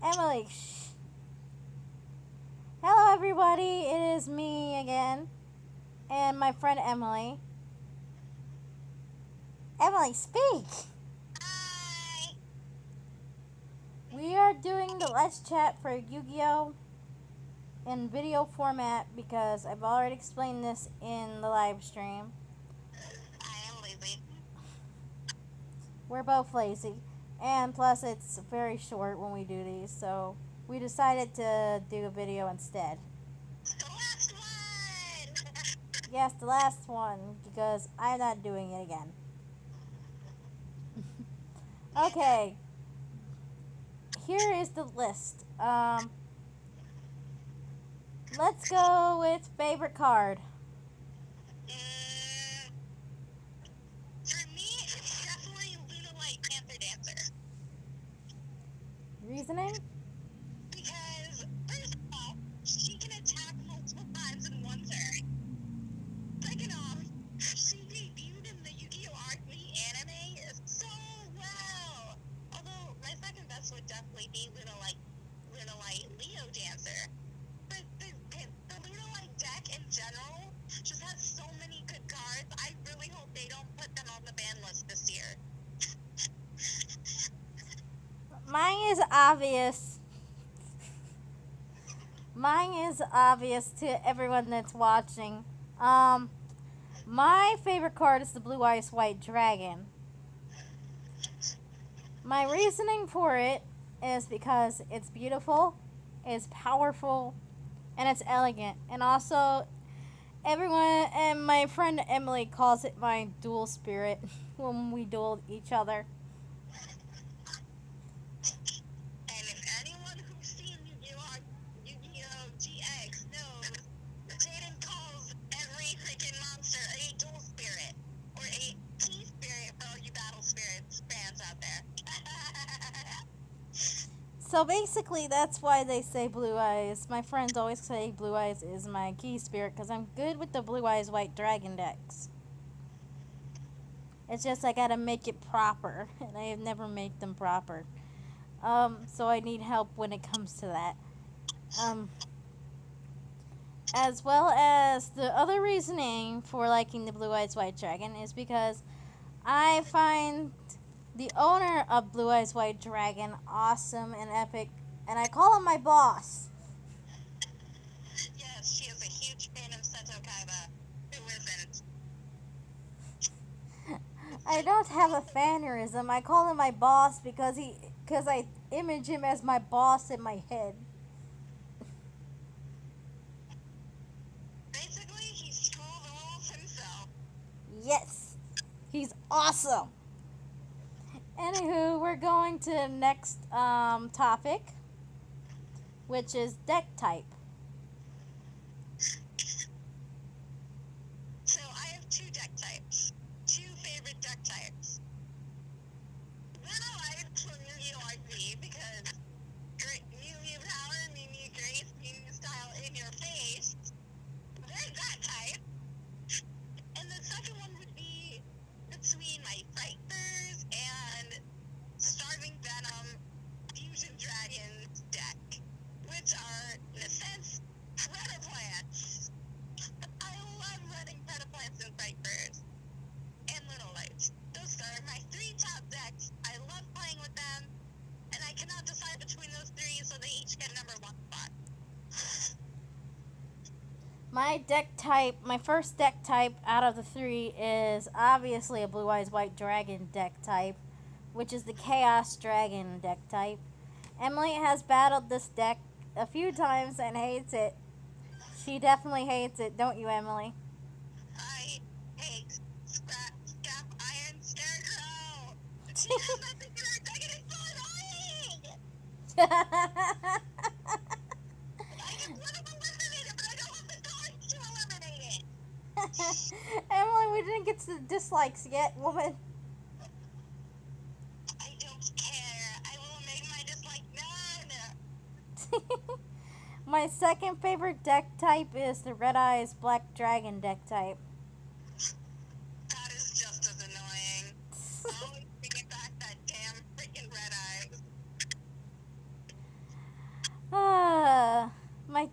Emily, shh. Hello, everybody. It is me again, and my friend Emily. Emily, speak. We are doing the Let's Chat for Yu-Gi-Oh! In video format because I've already explained this in the live stream. We're both lazy, and plus it's very short when we do these, so we decided to do a video instead. The last one! Yes, the last one, because I'm not doing it again. Okay. Here is the list. Let's go with favorite card. For me, it's definitely Luna Light Panther Dancer. Reasoning? Because, first of all, she can attack multiple times in one turn. Second off, she debuted in the Yugioh RC anime so well. Although, my second best would definitely be Luna Light Leo Dancer. But the Luna Light deck in general just has so many good cards. I really hope they don't put them on the ban list this year. Mine is obvious. Mine is obvious to everyone that's watching. My favorite card is the Blue Eyes White Dragon. My reasoning for it is because it's beautiful, it's powerful, and it's elegant. And also, everyone and my friend Emily calls it my dual spirit when we duel each other. And if anyone who's seen Yu-Gi-Oh! GX knows, Jaden calls every freaking monster a dual spirit, or a key spirit for all you battle spirits fans out there. So basically, that's why they say Blue Eyes. My friends always say Blue Eyes is my key spirit because I'm good with the Blue Eyes White Dragon decks. It's just I gotta make it proper, and I have never made them proper. So I need help when it comes to that. As well as the other reasoning for liking the Blue Eyes White Dragon is because I find the owner of Blue Eyes White Dragon awesome and epic, and I call him my boss. Yes, she is a huge fan of Seto Kaiba. Who isn't? I don't have a fanerism. I call him my boss because I image him as my boss in my head. Basically, he stole the rules himself. Yes, he's awesome. Anywho, we're going to the next topic, which is deck type. So I have two deck types. Two favorite deck types. Luna Light from Yu-Gi-Oh! RC because Mew power, Mew grace, Mew style in your face. There's that type. And the second one would be between my Frighters and Starving Venom Fusion Dragons deck, which are, in a sense, Predator Plants. I love running Predator Plants and Frighters and Little Lights. Those are my three top decks. I love playing with them, and I cannot decide between those three, so they each get number one spot. My first deck type out of the three is obviously a Blue Eyes White Dragon deck type, which is the Chaos Dragon deck type. Emily has battled this deck a few times and hates it. She definitely hates it, don't you, Emily? I hate Scrap Iron Scarecrow. She has nothing in her deck, and it's so annoying. I just want to eliminate it, but I don't have the cards to eliminate it. Emily, we didn't get to the dislikes yet, woman. I don't care. I will make my dislike none. My second favorite deck type is the Red Eyes Black Dragon deck type. That is just as annoying. Always freaking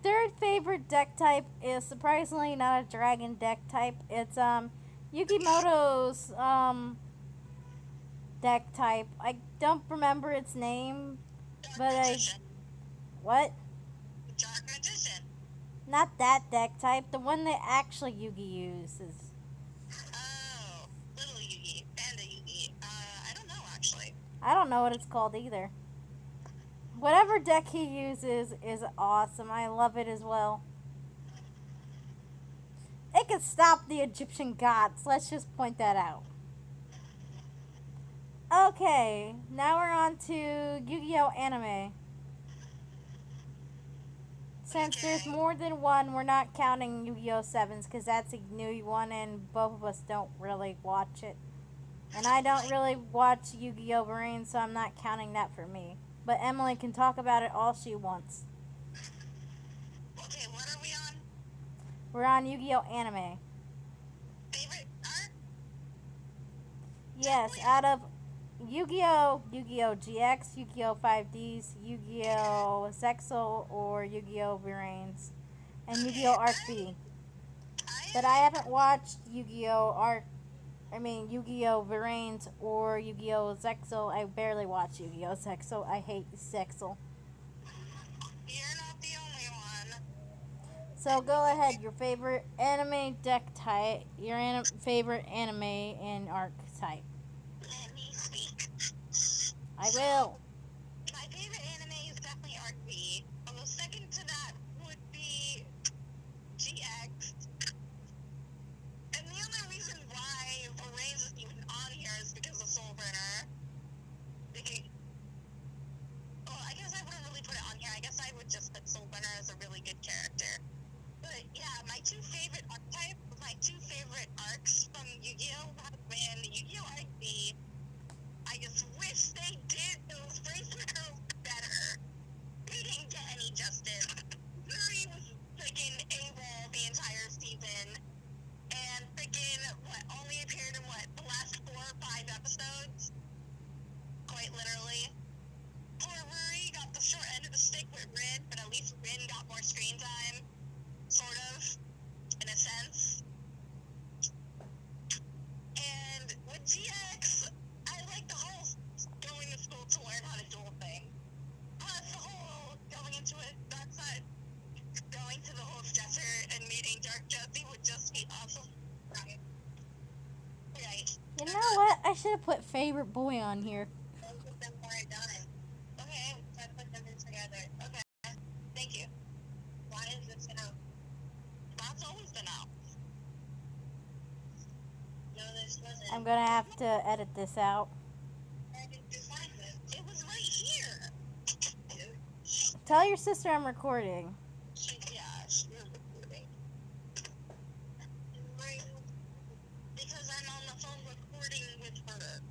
third favorite deck type is surprisingly not a dragon deck type. It's Yukimoto's deck type. I don't remember its name, Dark but Magician. what? Dark Magician. Not that deck type. The one that actually Yugi uses. Oh, Little Yugi, Panda Yugi. I don't know actually. I don't know what it's called either. Whatever deck he uses is awesome. I love it as well. It can stop the Egyptian gods. Let's just point that out. Okay, now we're on to Yu-Gi-Oh! Anime. Since there's more than one, we're not counting Yu-Gi-Oh! 7s because that's a new one and both of us don't really watch it. And I don't really watch Yu-Gi-Oh! Marine, so I'm not counting that for me. But Emily can talk about it all she wants. Okay, what are we on? We're on Yu-Gi-Oh! Anime. Favorite art? Yes, out of Yu-Gi-Oh! Yu-Gi-Oh! GX, Yu-Gi-Oh! 5Ds, Yu-Gi-Oh! Zexal, or Yu-Gi-Oh! Virains. And Yu-Gi-Oh! Arc B. But I haven't watched Yu-Gi-Oh! Yu-Gi-Oh! Virains or Yu-Gi-Oh! Zexal. I barely watch Yu-Gi-Oh! Zexal. I hate Zexal. You're not the only one. So go ahead, your favorite anime deck type, your favorite anime and arc type. Let me speak. I will. My favorite anime is definitely Arc V. Although second to that would be GX. And the only reason why Virains isn't even on here is because of Soulburner. Well, I guess I wouldn't really put it on here. I guess I would just put Soulburner as a really good character. But yeah, my two favorite arcs from Yu-Gi-Oh! Have been Yu-Gi-Oh! Arc V. I just wish they did those bracelet girls better. They didn't get any justice. Yuri was freaking AWOL the entire season. And freaking, only appeared in the last 4 or 5 episodes? Quite literally. Poor Ruri got the short end of the stick with Rin, but at least Rin got more screen time. Sort of. In a sense. And with GX, I like the whole going to school to learn how to duel thing. Plus the whole going into a dark side, going to the whole stressor and meeting Dark Josie would just be awesome. Right. You know what? I should have put favorite boy on here. Both of them were done. Okay, I put them in together. Okay, thank you. Why is this out? That's always been out. No, this wasn't. I'm gonna have to edit this out. Where did you find it? It was right here. Tell your sister I'm recording. Yeah, she was recording. Because I'm on the phone recording with her.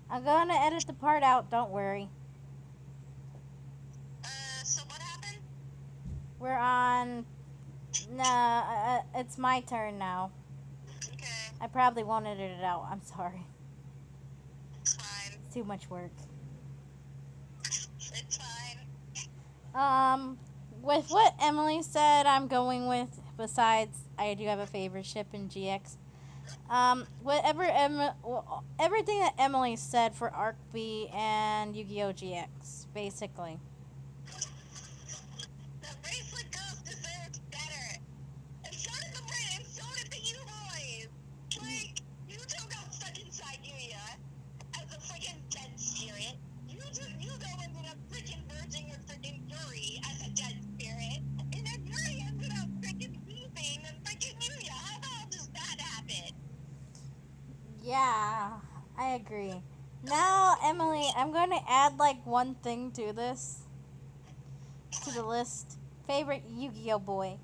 I'm gonna edit the part out, don't worry. So what happened? We're on... Nah, it's my turn now. Okay, I probably won't edit it out, I'm sorry. it's fine. It's too much work. It's fine. With what Emily said, I'm going with, besides I do have a favorite ship in GX. Everything that Emily said for Arc B and Yu-Gi-Oh! GX, basically. The bracelet girls deserved better. And so did the Brit, and so did the U-Boys. Like, Yugioh got stuck inside Yuya as a freaking dead spirit. Yugioh ended up freaking merging with freaking Yuri as a dead spirit. And then Yuri ended up freaking leaving and freaking Yuya. How the hell does that happen? Yeah, I agree. Now, Emily, I'm going to add like one thing to this, to the list. Favorite Yu-Gi-Oh! Boy.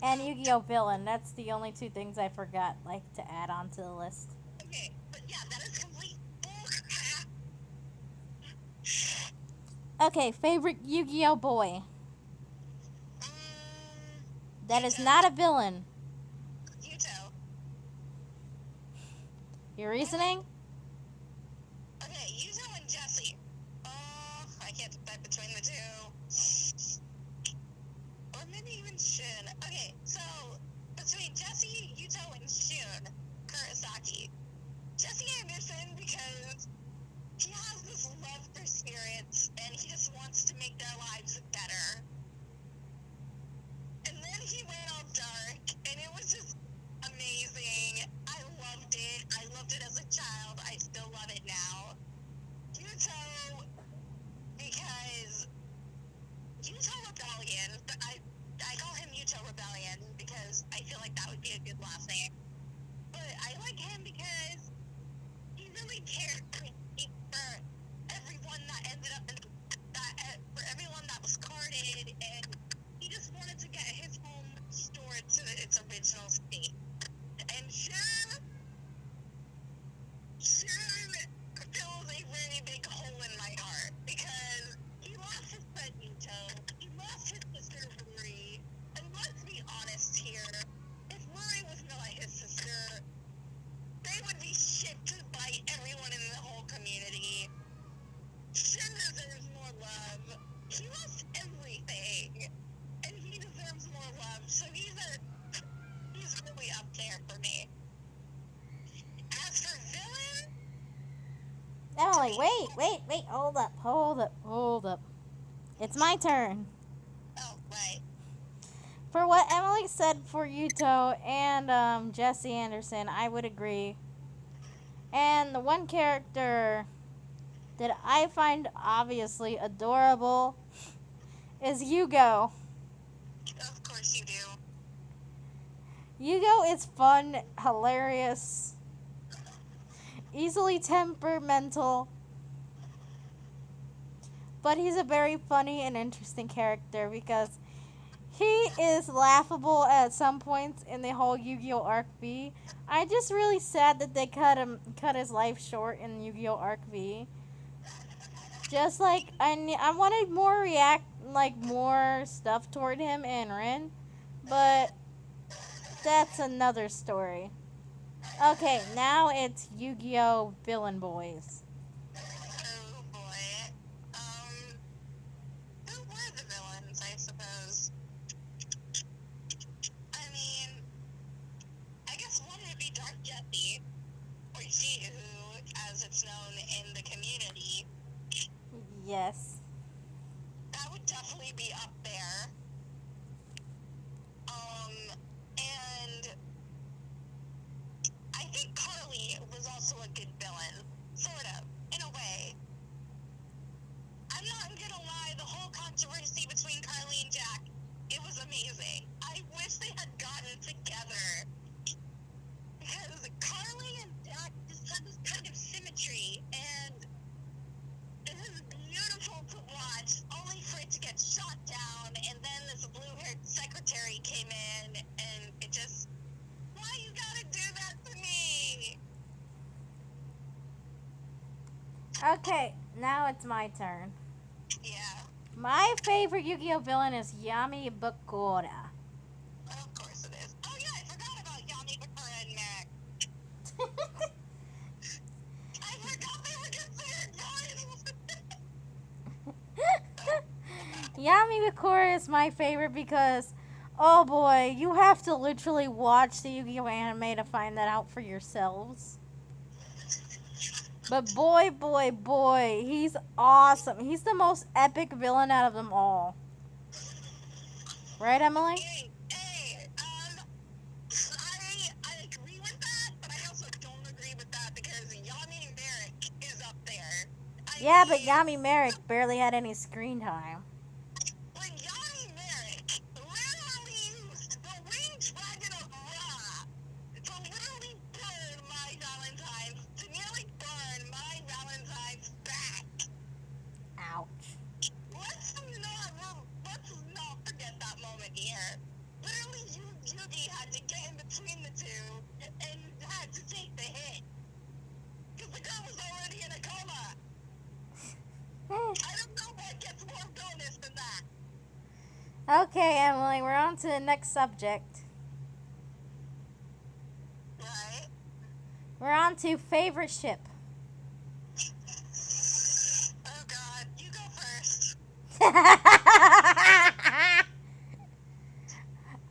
And Yu-Gi-Oh! Villain. That's the only two things I forgot, like, to add onto the list. Okay, but yeah, that is complete bullcrap. Okay, favorite Yu-Gi-Oh! Boy. That is Yuto. not a villain. Yuto. Your reasoning? Okay, Yuto and Jesse. I can't decide between the two. Or maybe even Shun. Okay, so between Jesse, Yuto, and Shun Kurosaki. Jesse Anderson, because he has this love for spirits, and he just wants to make their lives better. And then he went all dark, and it was just amazing. I loved it. I loved it as a child. I still love it now. Yuto, because Yuto Rebellion, but I call him Yuto Rebellion because I feel like that would be a good last name. But I like him because he really cared for everyone that ended up in for everyone that was carded, and he just wanted to get his home restored to its original state. And Shun fills a very big hole in my heart because he lost his friend Yuto, he lost his sister Rory, and let's be honest here, if Rory was not his sister, they would be shipped by everyone in the whole community. Shin deserves more love. He lost everything, and he deserves more love. So he's really up there for me. As for villain, Emily, wait, hold up. It's my turn. oh right, For what Emily said for Yuto and Jesse Anderson, I would agree. And the one character that I find obviously adorable is Yugioh. of course you do. Yugioh is fun, hilarious, easily temperamental, but he's a very funny and interesting character because he is laughable at some points in the whole Yu-Gi-Oh! Arc V. I'm just really sad that they cut his life short in Yu-Gi-Oh! Arc V. Just like I wanted more stuff toward him and Rin, but that's another story. Okay, now it's Yu-Gi-Oh! Villain Boys. Oh boy. Who were the villains, I suppose? I mean, I guess one would be Dark Jesse, or She Who, as it's known in the community. Yes. That would definitely be up there. And I think Carly was also a good villain, sort of, in a way. I'm not gonna lie, the whole controversy between Carly and Jack, it was amazing. I wish they had gotten together. Because Carly and Jack just had this kind of symmetry, and it is beautiful to watch, only for it to get shot down, and then this blue-haired secretary came in, and it just, why you gotta do that to me? Okay, now it's my turn. Yeah, My favorite Yu-Gi-Oh! Villain is Yami Bakura. of course it is. Oh yeah, I forgot about Yami, Bakura, and Merrick. I forgot they were considered villains! Yami Bakura is my favorite because, oh boy, you have to literally watch the Yu-Gi-Oh! Anime to find that out for yourselves. But boy, he's awesome. He's the most epic villain out of them all. Right, Emily? Hey, I agree with that, but I also don't agree with that because Yami Merrick is up there. Yeah, but Yami Merrick barely had any screen time. When Yami Merrick literally used the winged dragon of Ra to literally burn my Valentine's, to nearly burn my Valentine's back. Ouch. Let's not forget that moment here. Literally, Yugi had to get in between the two and had to take the hit. Because the girl was already in a coma. I don't know what gets more bonus than that. Okay, Emily, we're on to the next subject. Right? We're on to favorite ship. Oh god, you go first.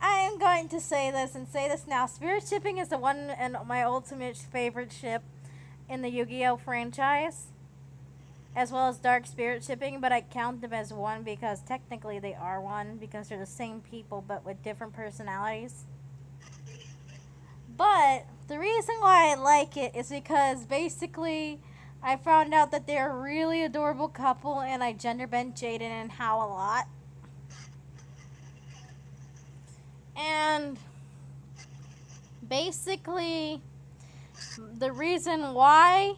I am going to say this and say this now. Spirit shipping is the one and my ultimate favorite ship in the Yu-Gi-Oh franchise, as well as Dark Spirit shipping, but I count them as one because technically they are one because they're the same people but with different personalities. But the reason why I like it is because basically I found out that they're a really adorable couple and I gender bent Jaden and Hao a lot. And basically, the reason why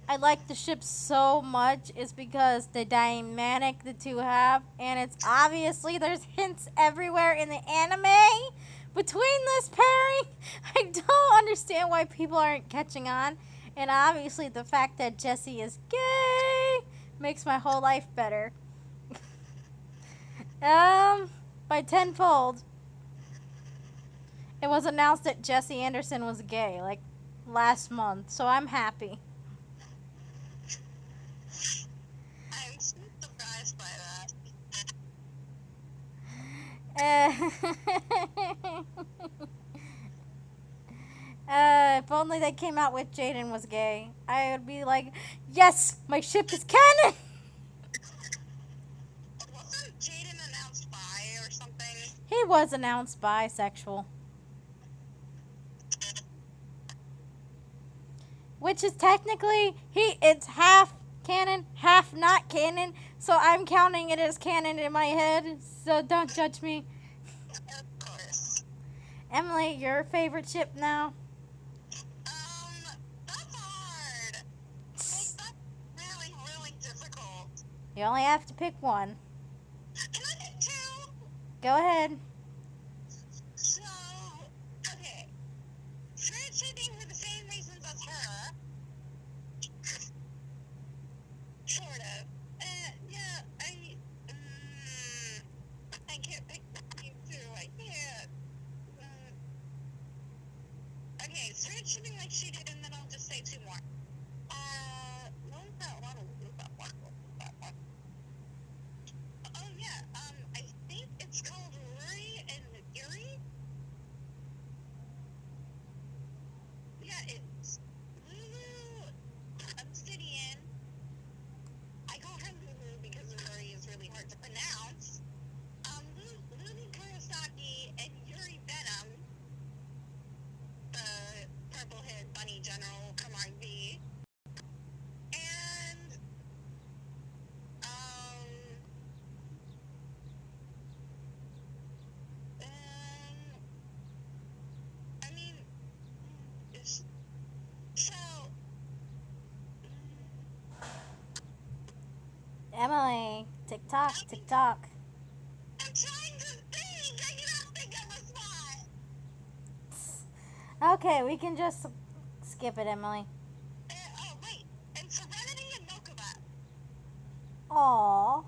I like the ship so much is because the dynamic the two have, and it's obviously there's hints everywhere in the anime between this pairing. I don't understand why people aren't catching on, and obviously the fact that Jesse is gay makes my whole life better. By tenfold. It was announced that Jesse Anderson was gay, like, last month, so I'm happy. I'm so surprised by If only they came out with Jaden was gay, I would be like, yes, my ship is canon! that. Wasn't Jaden announced bi or something? He was announced bisexual. Which is technically, it's half canon, half not canon, so I'm counting it as canon in my head, so don't judge me. Of course. Emily, your favorite ship now? That's hard. Like, that's really, really difficult. You only have to pick one. Can I pick two? Go ahead. So, okay. Spirit shipping for the same reasons as her. Sort of. Yeah, I can't pick between two. I can't. Okay, spirit shipping like she did, and then I'll just say two more. What was that one? What was that one? What was that one? Oh, yeah, I think it's called Rory and Yuri. Yeah, it's Lulu Obsidian. I call her Lulu because Rory is really hard to pronounce. Lulu Kurosaki and Yuri Venom, the purple-haired bunny general from RV. And, I mean, so, Emily, tick tock, tick tock. I'm trying to think. I cannot think of a spot. Okay, we can just skip it, Emily. Oh, wait. And Serenity and Mokuba. Aww.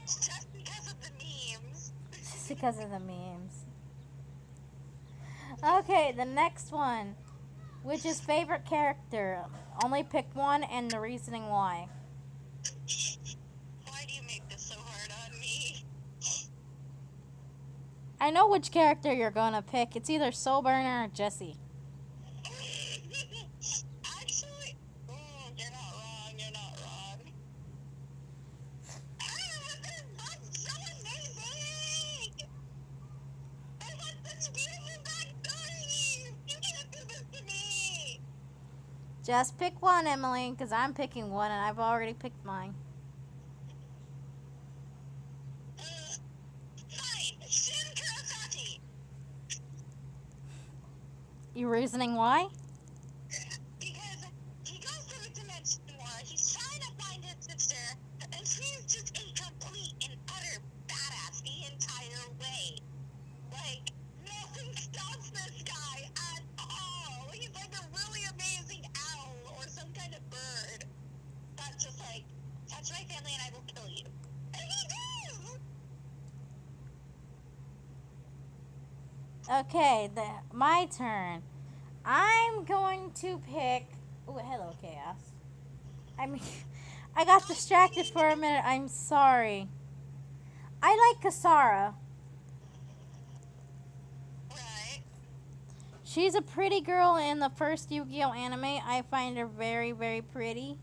Just because of the memes. Just because of the memes. Okay, the next one. Which is favorite character? Only pick one and the reasoning why. Why do you make this so hard on me? I know which character you're gonna pick. It's either Soul Burner or Jesse. Actually, you're not wrong. You're not wrong. That's so amazing! I want such beautiful backstories! You can't do this to me! Just pick one, Emily, because I'm picking one and I've already picked mine. Fine, Shin Kurosaki! Your reasoning why? Because he goes through a dimension war, he's trying to find his sister, and she's just a complete and utter badass the entire way. Like, nothing stops this guy at all. He's like a really amazing owl or some kind of bird that's just like, touch my family and I will kill you. And he does! Okay, my turn. I'm going to pick. Oh, hello, Chaos. I mean, I got distracted for a minute. I'm sorry. I like Kasara. Right. She's a pretty girl in the first Yu-Gi-Oh anime. I find her very, very pretty.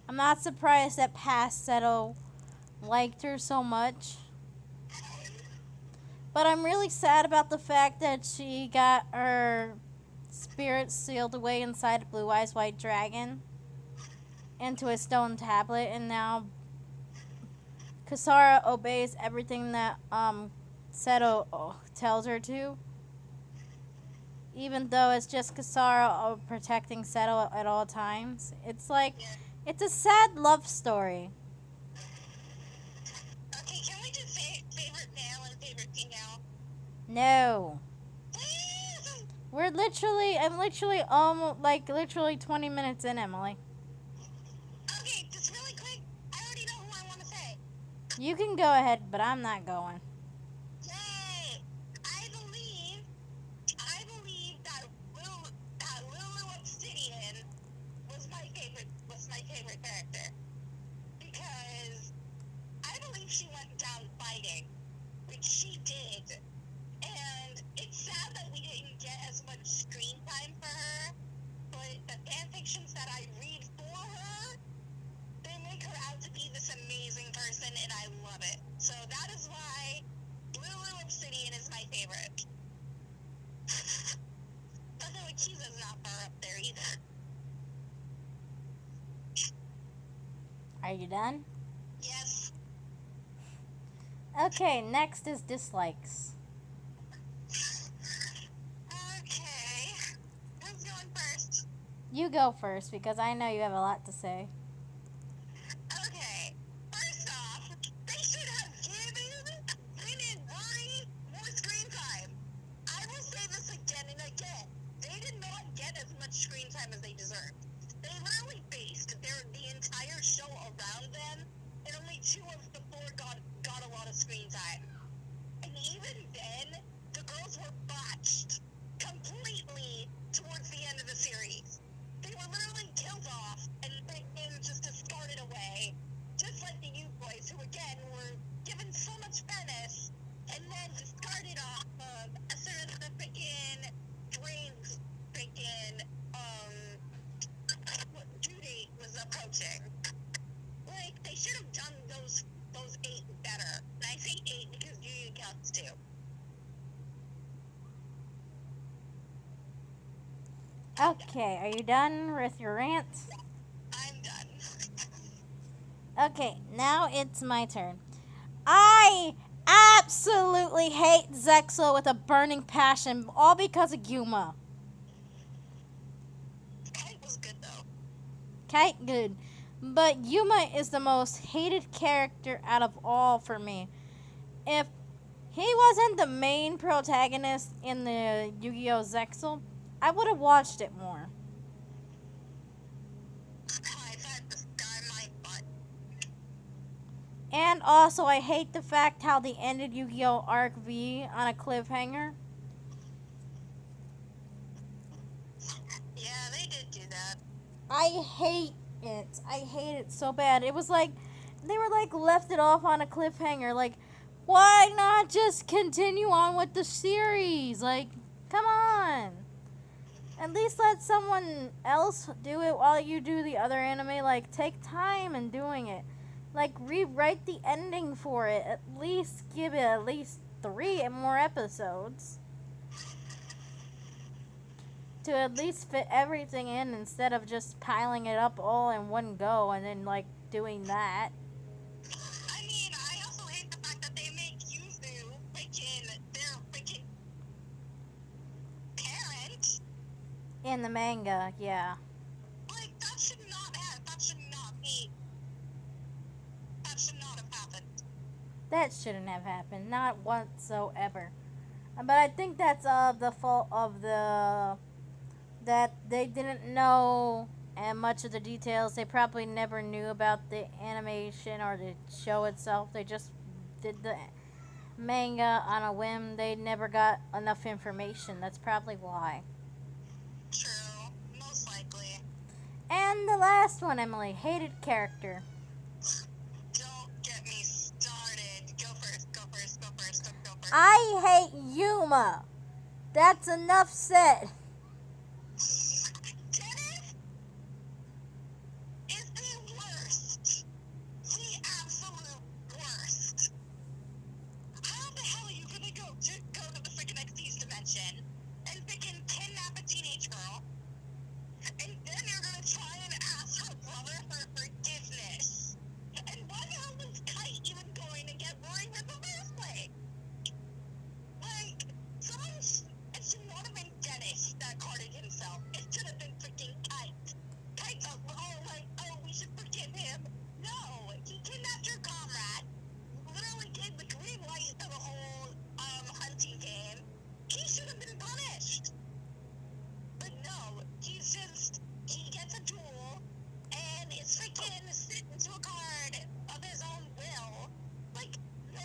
I'm not surprised that past Seto liked her so much. But I'm really sad about the fact that she got her spirit sealed away inside a Blue Eyes White Dragon into a stone tablet, and now Kasara obeys everything that Seto tells her to. Even though it's just Kasara protecting Seto at all times. It's like, Yeah. it's a sad love story. Okay, can we do favorite male and favorite female? No. Please. I'm literally 20 minutes in, Emily. Okay, just really quick. I already know who I want to say. You can go ahead, but I'm not going. Yay! I believe that Lulu Obsidian was my favorite character. Because I believe she went down fighting, which she did. And it's sad that we didn't get as much screen time for her, but the fanfictions that I read for her, they make her out to be this amazing person, and I love it. So that is why Lulu Obsidian is my favorite. Although Akiza's not far up there either. Are you done? Yes. Okay, next is dislikes. Okay. Who's going first? You go first because I know you have a lot to say. Okay. First off, they should have given Rin and Rory more screen time. I will say this again and again. They did not get as much screen time as they deserved. They literally based the entire show around them, and only 2 of the 4 got a lot of screen time. And even then, the girls were botched completely towards the end of the series. They were literally killed off and just discarded away, just like the youth boys, who again were given so much fairness and then discarded off as soon as the freaking Drake's freaking due date was approaching. Like, they should have done those 8 better. And I say 8 because Yugioh counts too. Okay, are you done with your rant? I'm done. Okay, now it's my turn. I absolutely hate Zexel with a burning passion, all because of Yuma. Kite was good though. Kite, good. But Yuma is the most hated character out of all for me. If he wasn't the main protagonist in the Yu-Gi-Oh! Zexel, I would have watched it more. I've had this guy in my butt. And also, I hate the fact how they ended Yu-Gi-Oh! Arc V on a cliffhanger. Yeah, they did do that. I hate it. I hate it so bad. It was like they were like left it off on a cliffhanger. Like, why not just continue on with the series? Like, come on. At least let someone else do it while you do the other anime. Like, take time in doing it. Like, rewrite the ending for it. At least give it at least 3 more episodes. To at least fit everything in instead of just piling it up all in one go and then, like, doing that. I mean, I also hate the fact that they make Yuzu their freaking parent. In the manga, yeah. Like, that should not have happened. That shouldn't have happened. Not whatsoever. But I think that's the fault of that they didn't know and much of the details. They probably never knew about the animation or the show itself. They just did the manga on a whim. They never got enough information. That's probably why. True. Most likely. And the last one, Emily, hated character. Don't get me started. Go first, go first, go first, go first. I hate Yuma. That's enough said. Dennis is the worst. The absolute worst. How the hell are you gonna go to the freaking XD's dimension and freaking kidnap a teenage girl? And then you're gonna try and ask her brother for forgiveness. And why the hell was Kite even going to get Rory in the first place? Like, it should not have been Dennis that carded himself. It should have been freaking Kite. Kite's we should forgive him. No, he kidnapped your comrade. Literally gave the green light to the whole hunting game. He should have been punished. But no, he gets a duel, and it's freaking sent into a card of his own will. Like, no.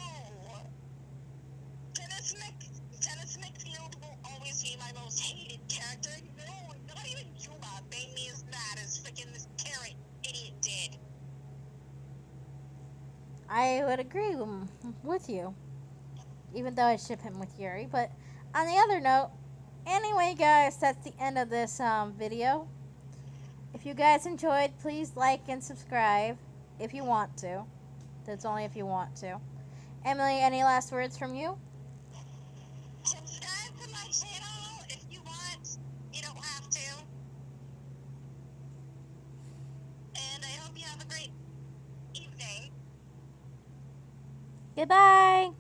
Dennis McField will always be my most hated character. No, not even Yuma made me as mad as freaking this carrot idiot did. I would agree with you, even though I ship him with Yuri. But on the other note, anyway, guys, that's the end of this video. If you guys enjoyed, please like and subscribe if you want to. That's only if you want to. Emily, any last words from you? Subscribe to my channel if you want. You don't have to. And I hope you have a great evening. Goodbye.